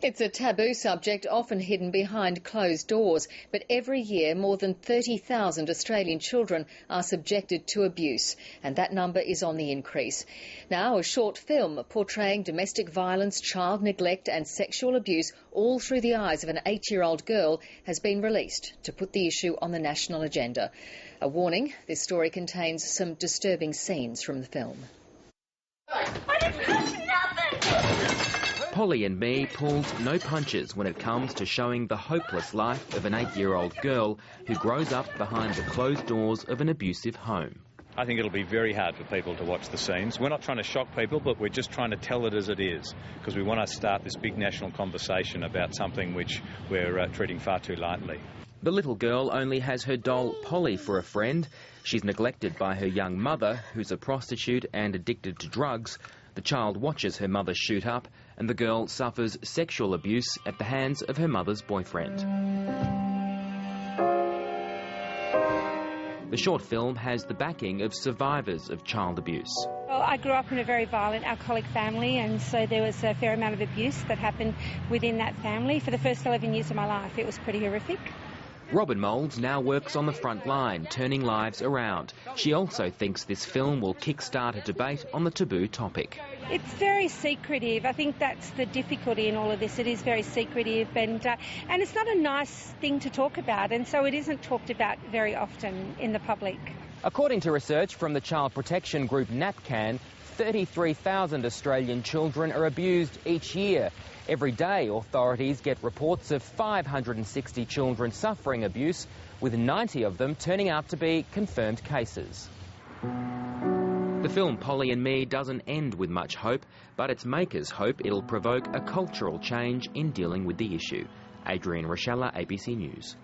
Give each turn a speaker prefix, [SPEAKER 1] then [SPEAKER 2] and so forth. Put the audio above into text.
[SPEAKER 1] It's a taboo subject often hidden behind closed doors, but every year more than 30,000 Australian children are subjected to abuse, and that number is on the increase. Now, a short film portraying domestic violence, child neglect and sexual abuse all through the eyes of an 8-year-old girl has been released to put the issue on the national agenda. A warning, this story contains some disturbing scenes from the film.
[SPEAKER 2] I didn't touch nothing!
[SPEAKER 3] Polly and me pulls no punches when it comes to showing the hopeless life of an 8-year-old girl who grows up behind the closed doors of an abusive home.
[SPEAKER 4] I think it'll be very hard for people to watch the scenes. We're not trying to shock people, but we're just trying to tell it as it is, because we want to start this big national conversation about something which we're treating far too lightly.
[SPEAKER 3] The little girl only has her doll Polly for a friend. She's neglected by her young mother, who's a prostitute and addicted to drugs. The child watches her mother shoot up, and the girl suffers sexual abuse at the hands of her mother's boyfriend. The short film has the backing of survivors of child abuse.
[SPEAKER 5] Well, I grew up in a very violent alcoholic family, and so there was a fair amount of abuse that happened within that family. For the first 11 years of my life, it was pretty horrific.
[SPEAKER 3] Robbin Moulds now works on the front line, turning lives around. She also thinks this film will kickstart a debate on the taboo topic.
[SPEAKER 5] It's very secretive. I think that's the difficulty in all of this. It is very secretive, and it's not a nice thing to talk about, and so it isn't talked about very often in the public.
[SPEAKER 3] According to research from the child protection group NAPCAN, 33,000 Australian children are abused each year. Every day, authorities get reports of 560 children suffering abuse, with 90 of them turning out to be confirmed cases. The film Polly and Me doesn't end with much hope, but its makers hope it'll provoke a cultural change in dealing with the issue. Adrian, Raschella, ABC News.